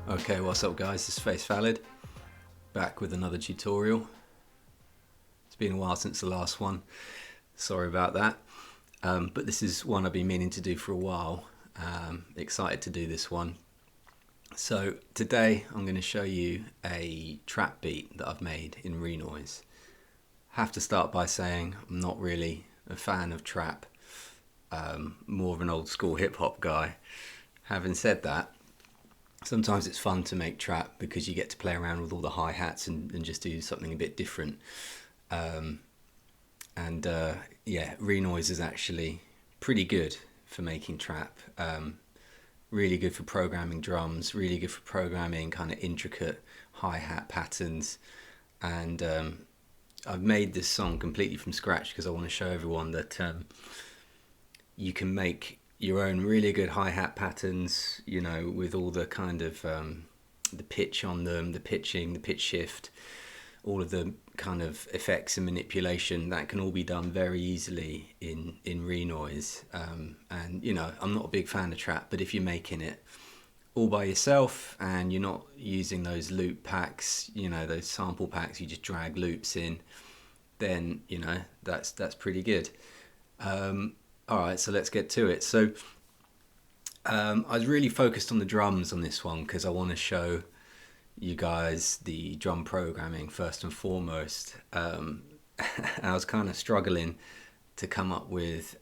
Okay, what's up guys, this is Face Valid, back with another tutorial. It's been a while since the last one, sorry about that, but this is one I've been meaning to do for a while. Excited to do this one. So today I'm going to show you a trap beat that I've made in Renoise. Have to start by saying I'm not really a fan of trap, more of an old school hip hop guy. Having said that, sometimes it's fun to make trap because you get to play around with all the hi-hats and just do something a bit different. Yeah, Renoise is actually pretty good for making trap. Really good for programming drums, really good for programming kind of intricate hi-hat patterns. And I've made this song completely from scratch because I want to show everyone that you can make your own really good hi-hat patterns, you know, with all the kind of the pitch on them, the pitching, the pitch shift, all of the kind of effects and manipulation. That can all be done very easily in Renoise. And you know, I'm not a big fan of trap, but if you're making it all by yourself and you're not using those loop packs, you know, those sample packs, you just drag loops in, then you know that's pretty good. Alright, so let's get to it. So I was really focused on the drums on this one because I want to show you guys the drum programming first and foremost. I was kind of struggling to come up with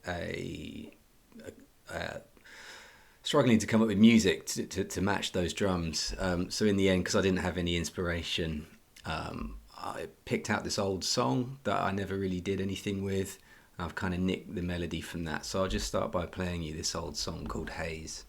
music to match those drums. So in the end, because I didn't have any inspiration, I picked out this old song that I never really did anything with. I've kind of nicked the melody from that, so I'll just start by playing you this old song called Haze.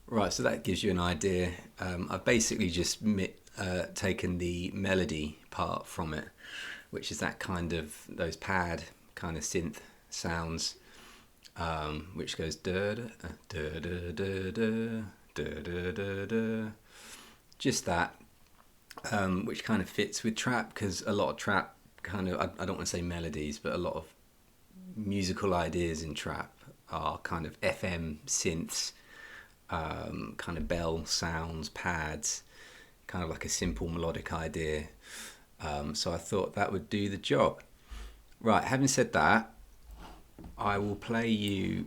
Right, so that gives you an idea. I've basically just taken the melody part from it, which is that kind of, those pad kind of synth sounds, which goes da da da da da da da da da, just that, which kind of fits with trap, because a lot of trap kind of, I don't want to say melodies, but a lot of musical ideas in trap are kind of FM synths, kind of bell sounds, pads, kind of like a simple melodic idea. So I thought that would do the job. Right, having said that, I will play you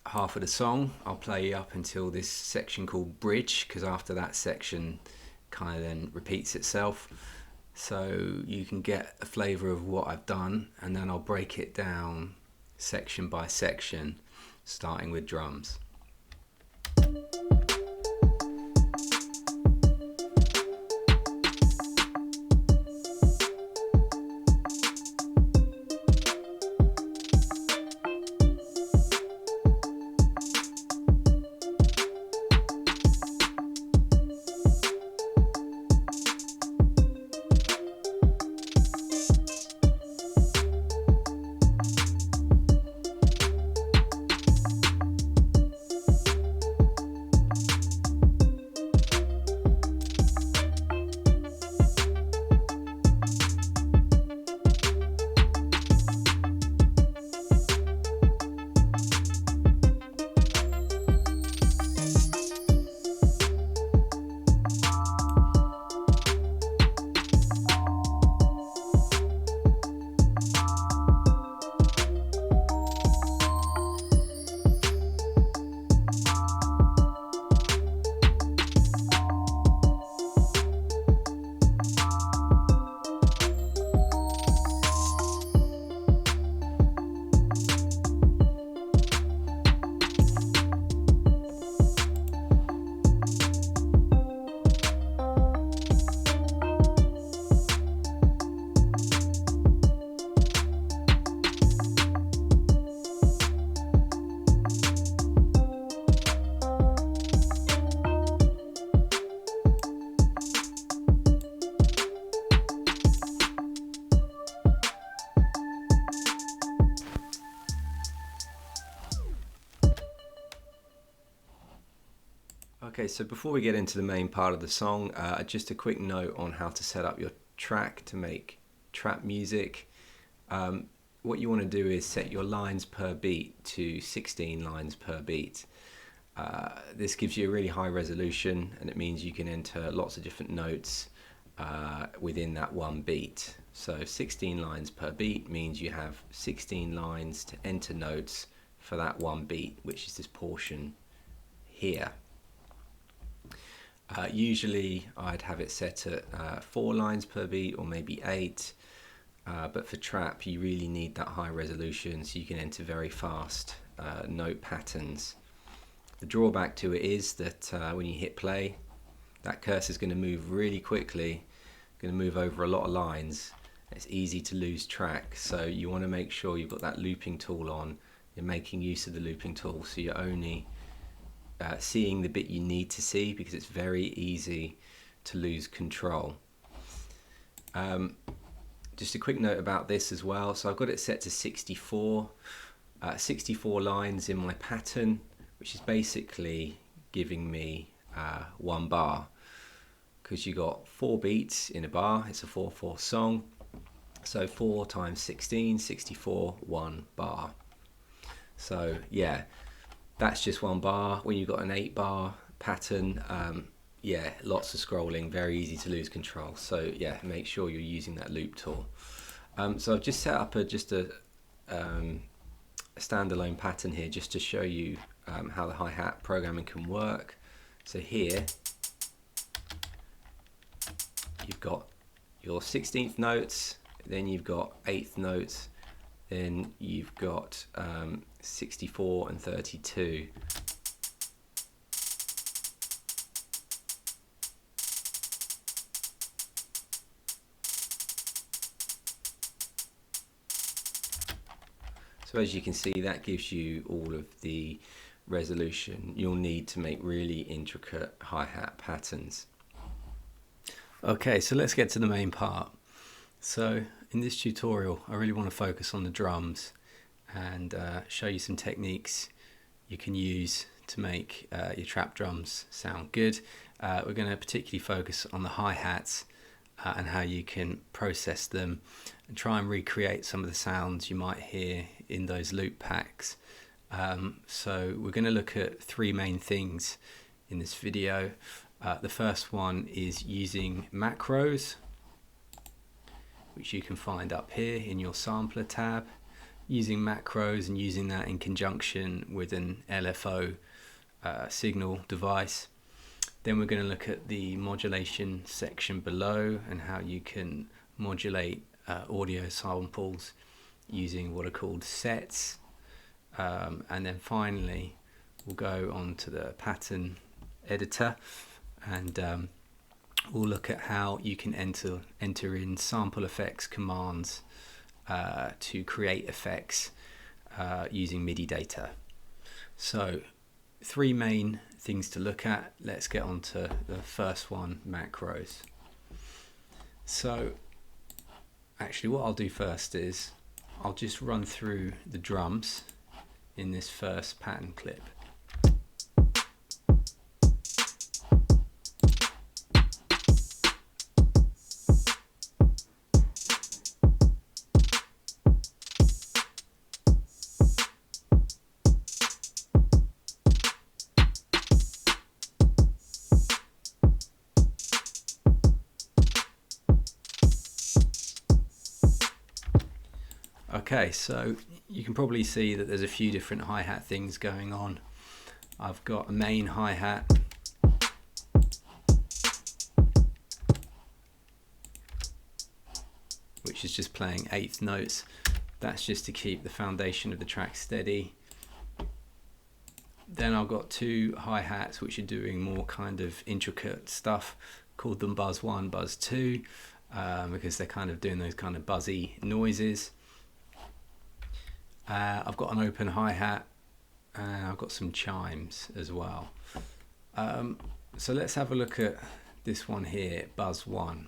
half of the song. I'll play you up until this section called Bridge, because after that section kind of then repeats itself, so you can get a flavour of what I've done, and then I'll break it down section by section, starting with drums. Okay, so before we get into the main part of the song, just a quick note on how to set up your track to make trap music. What you want to do is set your lines per beat to 16 lines per beat. This gives you a really high resolution, and it means you can enter lots of different notes within that one beat. So 16 lines per beat means you have 16 lines to enter notes for that one beat, which is this portion here. Usually I'd have it set at 4 lines per beat or maybe 8, but for trap you really need that high resolution so you can enter very fast note patterns. The drawback to it is that when you hit play, that cursor is going to move really quickly, going to move over a lot of lines. It's easy to lose track, so you want to make sure you've got that looping tool on. You're making use of the looping tool, so you're only seeing the bit you need to see, because it's very easy to lose control. Just a quick note about this as well. So I've got it set to 64 lines in my pattern, which is basically giving me 1 bar, because you got 4 beats in a bar. It's a 4/4 song, so 4 times 16, 64, 1 bar. So yeah, that's just 1 bar. When you've got an 8 bar pattern, yeah, lots of scrolling, very easy to lose control. So yeah, make sure you're using that loop tool. So I've just set up a standalone pattern here just to show you how the hi-hat programming can work. So here you've got your 16th notes, then you've got 8th notes, then you've got 64 and 32. So as you can see, that gives you all of the resolution you'll need to make really intricate hi-hat patterns. Okay, so let's get to the main part. So in this tutorial, I really want to focus on the drums and show you some techniques you can use to make your trap drums sound good. We're going to particularly focus on the hi-hats and how you can process them and try and recreate some of the sounds you might hear in those loop packs. So we're going to look at 3 main things in this video. The first one is using macros, which you can find up here in your sampler tab. Using macros and using that in conjunction with an LFO signal device. Then we're going to look at the modulation section below and how you can modulate audio samples using what are called sets. And then finally we'll go on to the pattern editor and we'll look at how you can enter in sample effects commands to create effects using MIDI data. So 3 main things to look at. Let's get on to the first one, macros. So actually what I'll do first is I'll just run through the drums in this first pattern clip. Okay, so you can probably see that there's a few different hi-hat things going on. I've got a main hi-hat, which is just playing 8th notes. That's just to keep the foundation of the track steady. Then I've got 2 hi-hats which are doing more kind of intricate stuff, called them buzz 1, buzz 2, because they're kind of doing those kind of buzzy noises. I've got an open hi-hat and I've got some chimes as well. So let's have a look at this one here, buzz 1.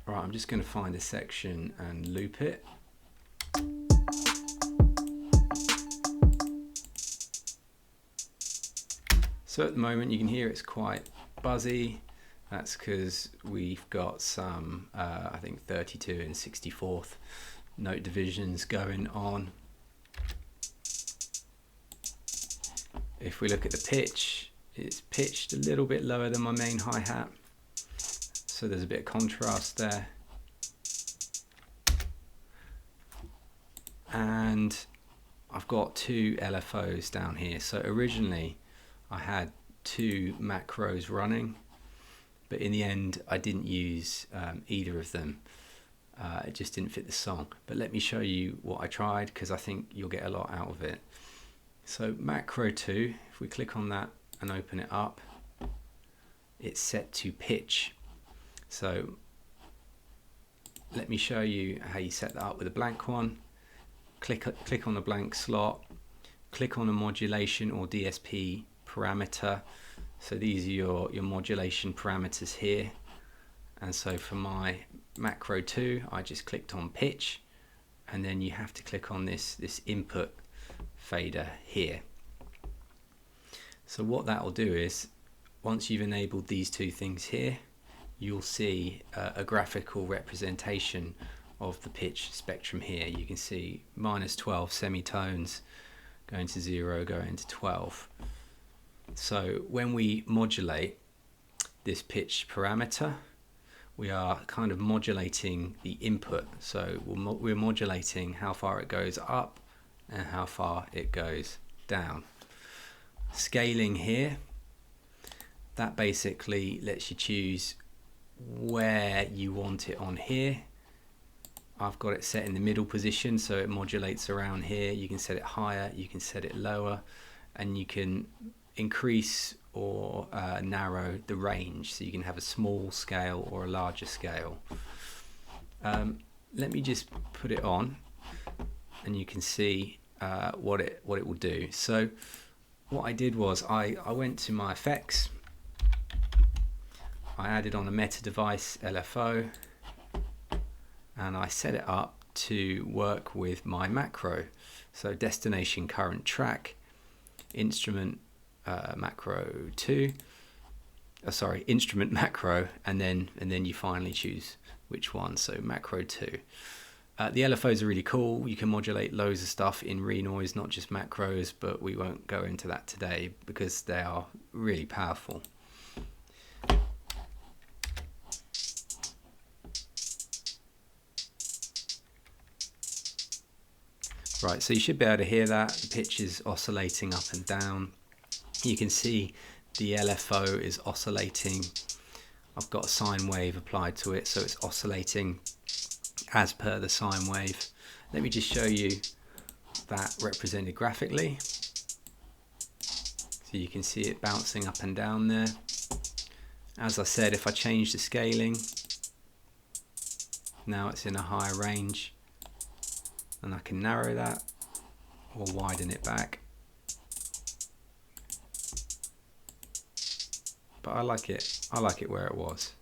Right, I'm just going to find a section and loop it. So at the moment you can hear it's quite buzzy. That's because we've got some, I think 32 and 64th note divisions going on. If we look at the pitch, it's pitched a little bit lower than my main hi-hat, so there's a bit of contrast there. And I've got two LFOs down here. So originally I had two macros running, but in the end I didn't use either of them. It just didn't fit the song. But let me show you what I tried, because I think you'll get a lot out of it. So macro 2, if we click on that and open it up, it's set to pitch. So let me show you how you set that up with a blank one. Click on the blank slot, click on a modulation or DSP parameter. So these are your modulation parameters here. And so for my macro 2, I just clicked on pitch, and then you have to click on this input fader here. So what that will do is, once you've enabled these two things here, you'll see a graphical representation of the pitch spectrum here. You can see -12 semitones going to 0, going to 12. So when we modulate this pitch parameter, we are kind of modulating the input. So we're modulating how far it goes up and how far it goes down. Scaling here, that basically lets you choose where you want it on here. I've got it set in the middle position, so it modulates around here. You can set it higher, you can set it lower, and you can increase or narrow the range, so you can have a small scale or a larger scale. Let me just put it on, and you can see what it will do. So what I did was I went to my effects, I added on a meta device LFO, and I set it up to work with my macro. So destination current track, instrument macro 2, instrument macro, and then you finally choose which one. So macro 2. The LFOs are really cool. You can modulate loads of stuff in Renoise, not just macros, but we won't go into that today because they are really powerful. Right, so you should be able to hear that. The pitch is oscillating up and down. You can see the LFO is oscillating. I've got a sine wave applied to it, so it's oscillating as per the sine wave. Let me just show you that represented graphically. So you can see it bouncing up and down there. As I said, if I change the scaling, now it's in a higher range, and I can narrow that or widen it back. But I like it where it was.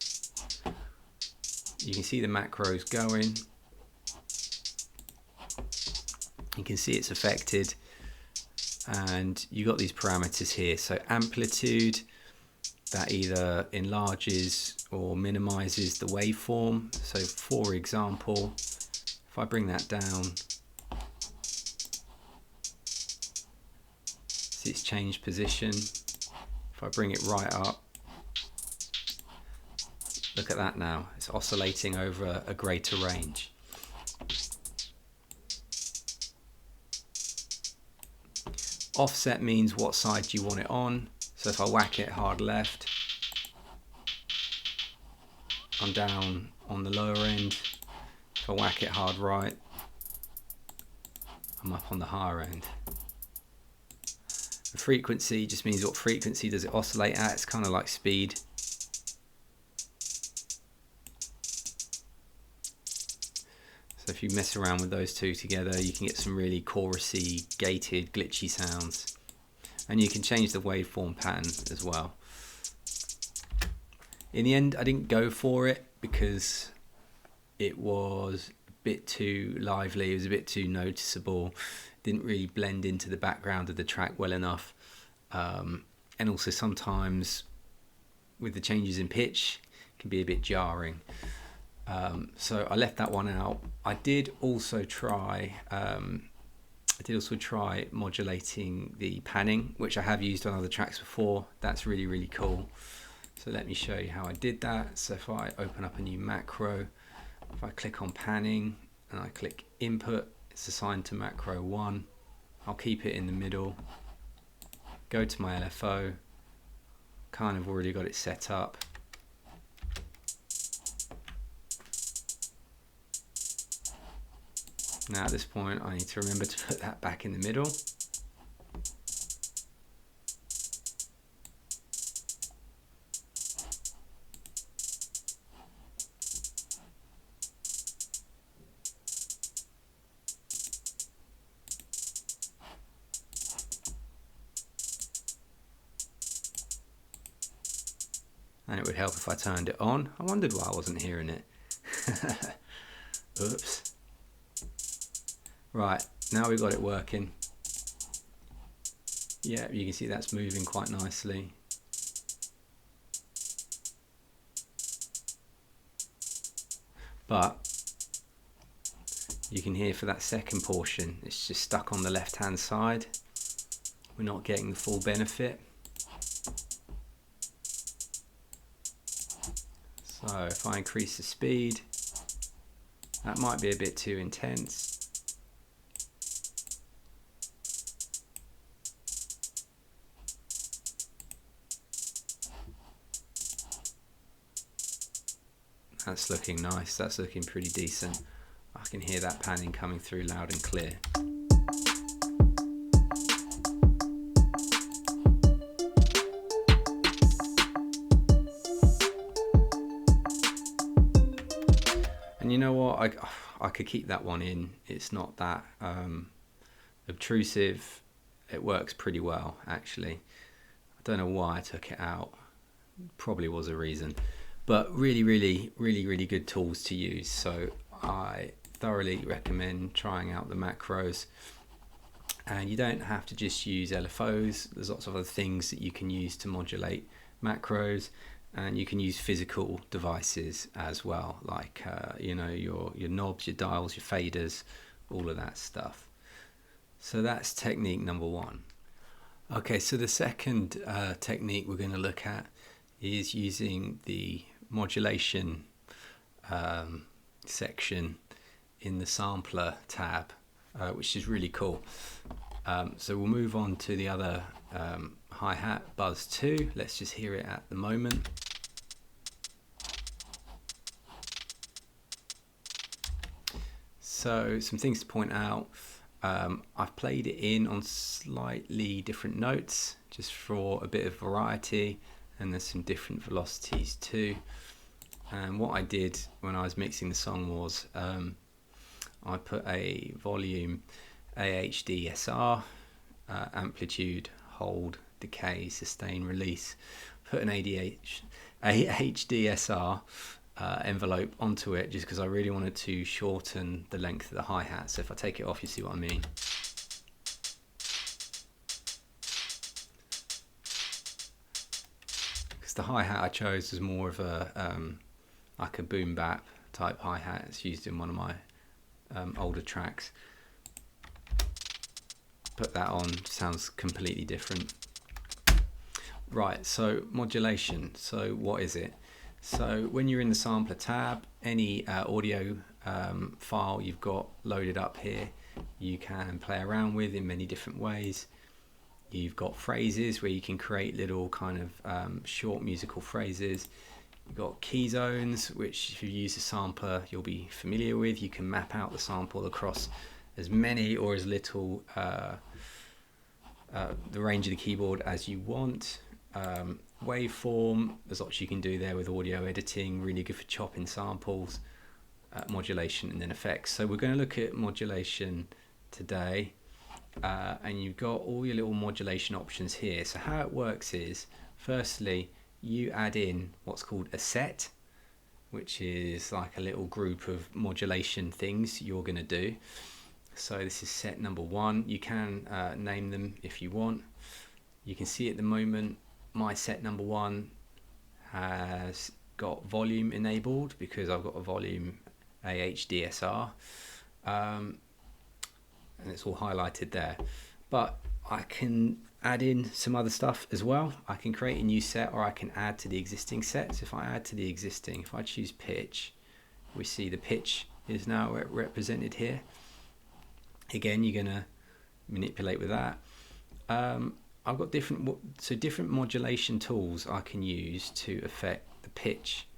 You can see the macros going. You can see it's affected, and you got these parameters here. So amplitude, that either enlarges or minimizes the waveform. So for example, if I bring that down, see it's changed position. If I bring it right up, look at that now. It's oscillating over a greater range. Offset means what side do you want it on. So if I whack it hard left, I'm down on the lower end. If I whack it hard right, I'm up on the higher end. The frequency just means what frequency does it oscillate at. It's kind of like speed. So if you mess around with those two together, you can get some really chorusy, gated, glitchy sounds. And you can change the waveform pattern as well. In the end, I didn't go for it because it was a bit too lively, it was a bit too noticeable, didn't really blend into the background of the track well enough. and also sometimes with the changes in pitch it can be a bit jarring. So I left that one out. I did also try modulating the panning, which I have used on other tracks before. That's really, really cool. So let me show you how I did that. So if I open up a new macro, if I click on panning and I click input, it's assigned to macro 1. I'll keep it in the middle. Go to my LFO, kind of already got it set up. Now at this point I need to remember to put that back in the middle. And it would help if I turned it on. I wondered why I wasn't hearing it. Oops. Right, now we've got it working. Yeah, you can see that's moving quite nicely. But you can hear for that second portion, it's just stuck on the left hand side. We're not getting the full benefit. So if I increase the speed, that might be a bit too intense. That's looking nice, that's looking pretty decent. I can hear that panning coming through loud and clear. And you know what, I could keep that one in. It's not that obtrusive. It works pretty well actually. I don't know why I took it out. Probably was a reason. But really good tools to use. So I thoroughly recommend trying out the macros. And you don't have to just use LFOs. There's lots of other things that you can use to modulate macros, and you can use physical devices as well, like you know, your knobs, your dials, your faders, all of that stuff. So that's technique number 1. Okay, so the second technique we're going to look at is using the modulation section in the sampler tab, which is really cool. So we'll move on to the other hi-hat, buzz 2. Let's just hear it at the moment. So some things to point out. I've played it in on slightly different notes just for a bit of variety, and there's some different velocities too. And what I did when I was mixing the song was I put a volume AHDSR, amplitude, hold, decay, sustain, release, put an AHDSR envelope onto it just because I really wanted to shorten the length of the hi-hat. So if I take it off, you see what I mean. Because the hi-hat I chose was more of a like a boom bap type hi-hat. It's used in one of my older tracks. Put that on, sounds completely different. Right, so modulation. So what is it? So when you're in the sampler tab, any audio file you've got loaded up here, you can play around with in many different ways. You've got phrases where you can create little kind of short musical phrases. You've got key zones, which if you use a sampler you'll be familiar with. You can map out the sample across as many or as little the range of the keyboard as you want. Waveform, there's lots you can do there with audio editing, really good for chopping samples. Modulation and then effects. So we're going to look at modulation today, and you've got all your little modulation options here. So how it works is, firstly, you add in what's called a set, which is like a little group of modulation things you're going to do. So this is set number 1. You can name them if you want. You can see at the moment my set number 1 has got volume enabled because I've got a volume AHDSR, and it's all highlighted there. But I can add in some other stuff as well. I can create a new set, or I can add to the existing set. So if I add to the existing, if I choose pitch, we see the pitch is now represented here. Again, you're going to manipulate with that. I've got different modulation tools I can use to affect the pitch.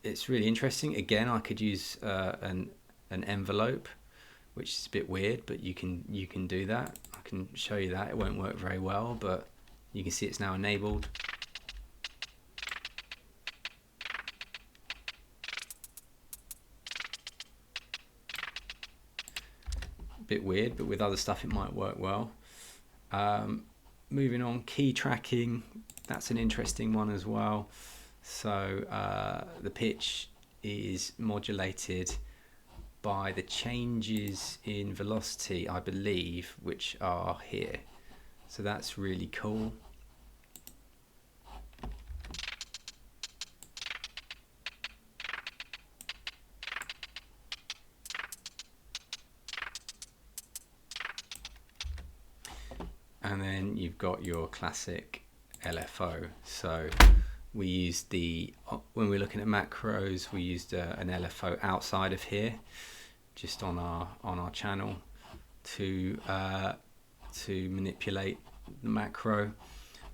It's really interesting. Again, I could use an envelope, which is a bit weird, but you can do that. I can show you that. It won't work very well, but you can see it's now enabled. Bit weird, but with other stuff it might work well. Moving on, key tracking, that's an interesting one as well. So the pitch is modulated by the changes in velocity, I believe, which are here. So that's really cool. And then you've got your classic LFO. So we used when we're looking at macros, we used an LFO outside of here, just on our channel, to manipulate the macro.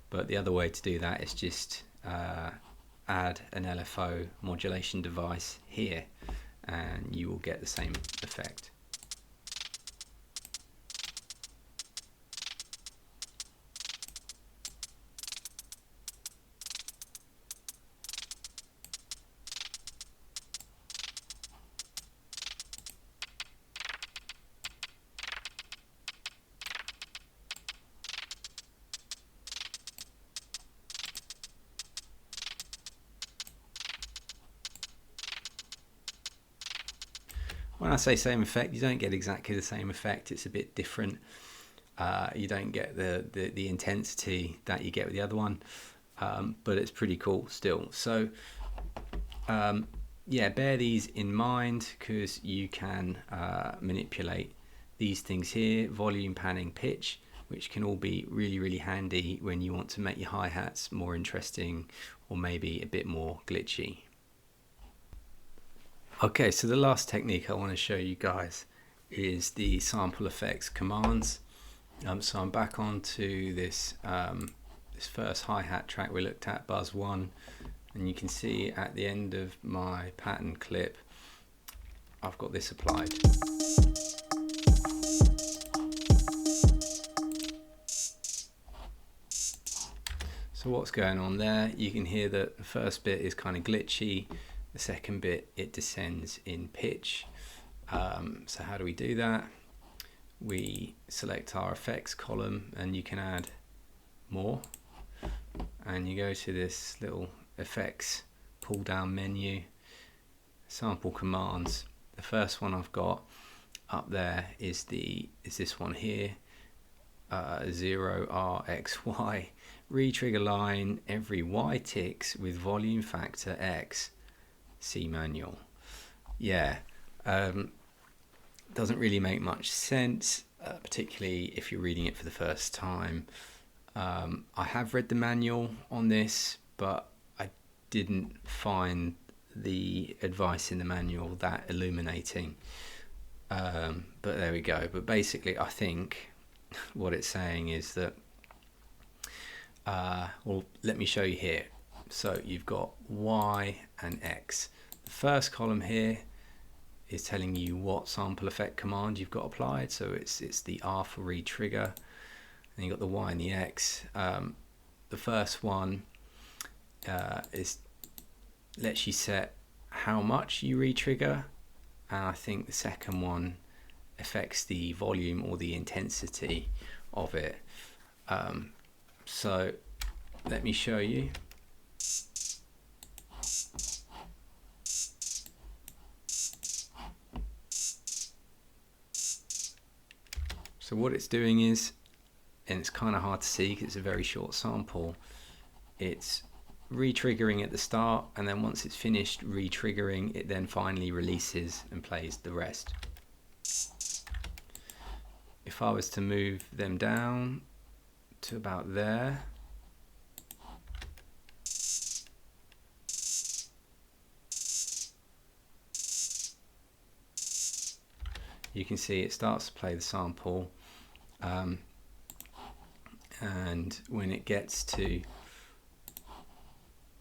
But the other way to do that is just add an LFO modulation device here, and you will get the same effect. When I say same effect, you don't get exactly the same effect. It's a bit different. You don't get the intensity that you get with the other one, but it's pretty cool still. So yeah, bear these in mind, because you can manipulate these things here: volume, panning, pitch, which can all be really handy when you want to make your hi-hats more interesting or maybe a bit more glitchy. Okay, so the last technique I want to show you guys is the sample effects commands. So I'm back onto this this first hi-hat track we looked at, buzz 1, and you can see at the end of my pattern clip I've got this applied. So what's going on there? You can hear that the first bit is kind of glitchy. The second bit, it descends in pitch. So how do we do that? We select our effects column, and you can add more. And you go to this little effects pull down menu, sample commands. The first one I've got up there is this one here, 0RXY, re-trigger line every Y ticks with volume factor X. See manual. Yeah, doesn't really make much sense, particularly if you're reading it for the first time. I have read the manual on this, but I didn't find the advice in the manual that illuminating. But there we go. But basically, I think what it's saying is that, well, let me show you here. So you've got Y and X. The first column here is telling you what sample effect command you've got applied. So it's the R for re-trigger. And you've got the Y and the X. The first one lets you set how much you re-trigger, and I think the second one affects the volume or the intensity of it. So let me show you. So what it's doing is and it's kind of hard to see because it's a very short sample. It's re-triggering at the start, and then once it's finished re-triggering, it then finally releases and plays the rest. If I was to move them down to about there, you can see it starts to play the sample, and when it gets to,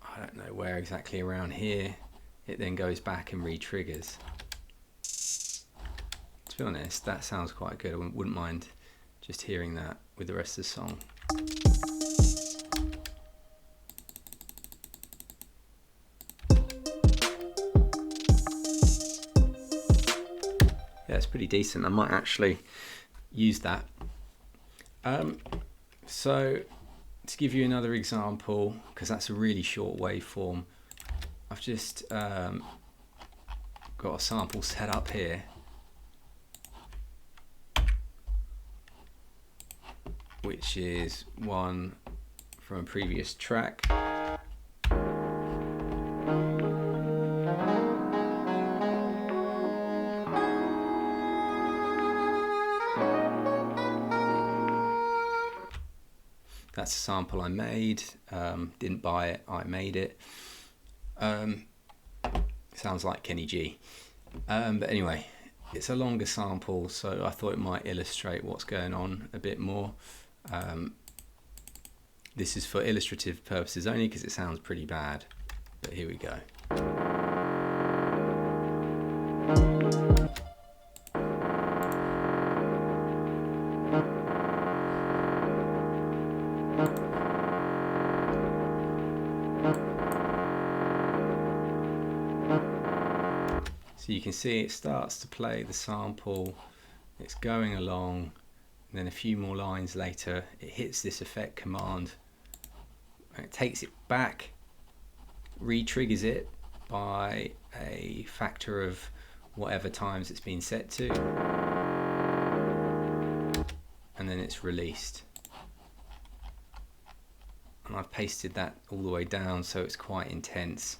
I don't know where exactly around here, it then goes back and re-triggers. To be honest, that sounds quite good. I wouldn't mind just hearing that with the rest of the song. Yeah, it's pretty decent. I might actually use that. So to give you another example, because that's a really short waveform, I've just got a sample set up here, which is one from a previous track. That's a sample I made, didn't buy it, I made it. Sounds like Kenny G. But anyway, it's a longer sample, so I thought it might illustrate what's going on a bit more. This is for illustrative purposes only because it sounds pretty bad, but here we go. So you can see it starts to play the sample, it's going along, and then a few more lines later it hits this effect command, and it takes it back, re-triggers it by a factor of whatever times it's been set to, and then it's released. And I've pasted that all the way down so it's quite intense.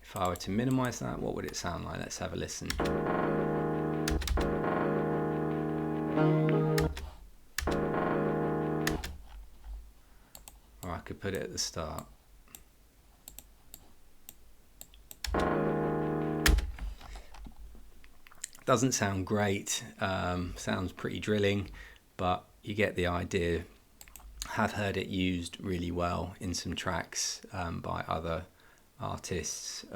If I were to minimize that, what would it sound like? Let's have a listen. Or I could put it at the start. Doesn't sound great, sounds pretty drilling, but you get the idea. Have heard it used really well in some tracks by other artists.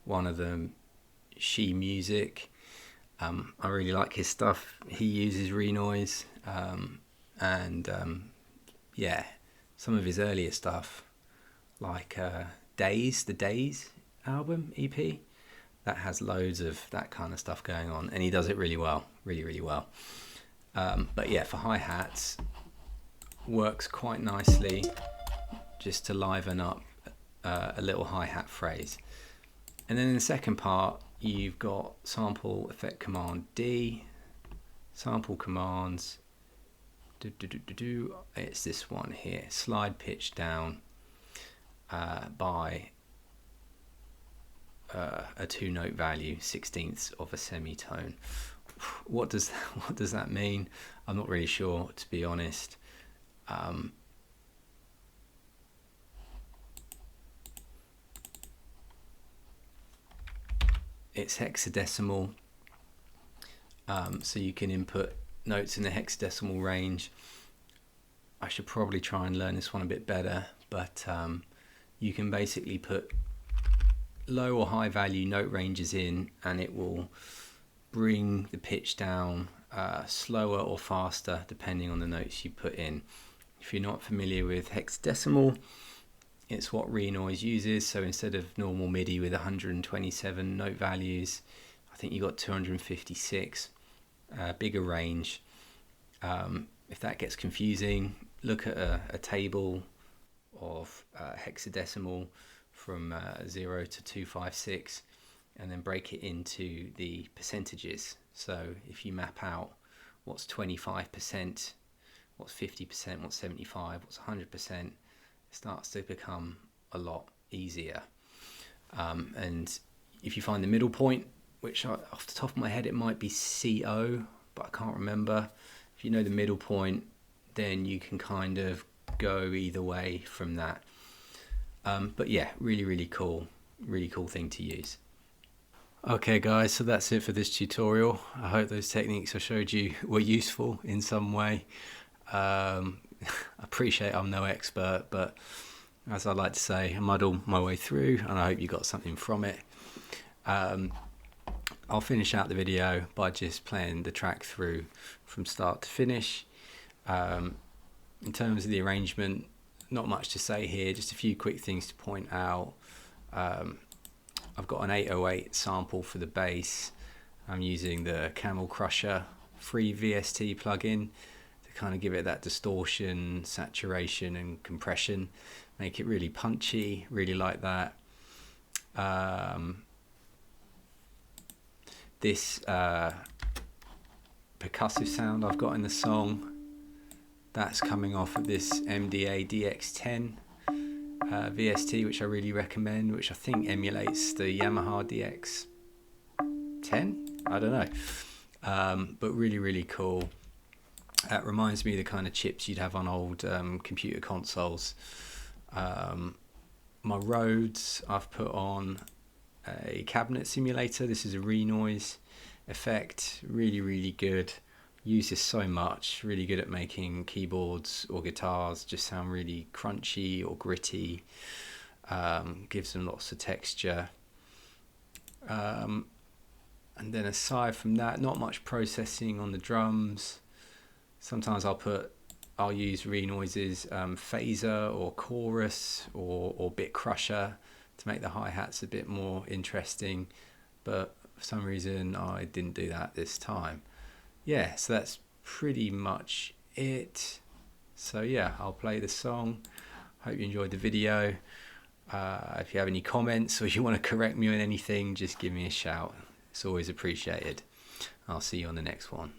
One of them, She Music. I really like his stuff. He uses Renoise, and yeah, some of his earlier stuff, like Days, the Days album, EP, that has loads of that kind of stuff going on, and he does it really well, really well. But yeah, for hi-hats, works quite nicely just to liven up a little hi-hat phrase. And then in the second part you've got sample effect command D, sample commands, it's this one here, slide pitch down by a 2-note value, 1/16 of a semitone. What does that mean? I'm not really sure, to be honest. It's hexadecimal, so you can input notes in the hexadecimal range. I should probably try and learn this one a bit better, but you can basically put low or high value note ranges in, and it will bring the pitch down slower or faster depending on the notes you put in. If you're not familiar with hexadecimal, it's what Renoise uses. So instead of normal MIDI with 127 note values, I think you got 256, bigger range. If that gets confusing, look at a table of hexadecimal from 0 to 256, and then break it into the percentages. So if you map out what's 25%, what's 50%, what's 75, what's 100%, it starts to become a lot easier. And if you find the middle point, which off the top of my head it might be CO, but I can't remember. If you know the middle point, then you can kind of go either way from that. But yeah, really cool thing to use. Okay guys, so that's it for this tutorial. I hope those techniques I showed you were useful in some way. I appreciate I'm no expert, but as I like to say, I muddle my way through, and I hope you got something from it. I'll finish out the video by just playing the track through from start to finish. In terms of the arrangement, not much to say here, just a few quick things to point out. I've got an 808 sample for the bass. I'm using the Camel Crusher free VST plugin to kind of give it that distortion, saturation and compression, make it really punchy, really like that. This percussive sound I've got in the song, that's coming off of this MDA DX10 VST, which I really recommend, which I think emulates the Yamaha DX10, I don't know, but really cool. It reminds me of the kind of chips you'd have on old computer consoles. My Rhodes, I've put on a cabinet simulator. This is a Renoise effect, really good. Use this so much, really good at making keyboards or guitars just sound really crunchy or gritty. Gives them lots of texture. And then aside from that, not much processing on the drums. Sometimes I'll use Renoise's phaser or chorus or bit crusher to make the hi-hats a bit more interesting, but for some reason I didn't do that this time. Yeah, so that's pretty much it. So yeah, I'll play the song. Hope you enjoyed the video. If you have any comments or you want to correct me on anything, just give me a shout. It's always appreciated. I'll see you on the next one.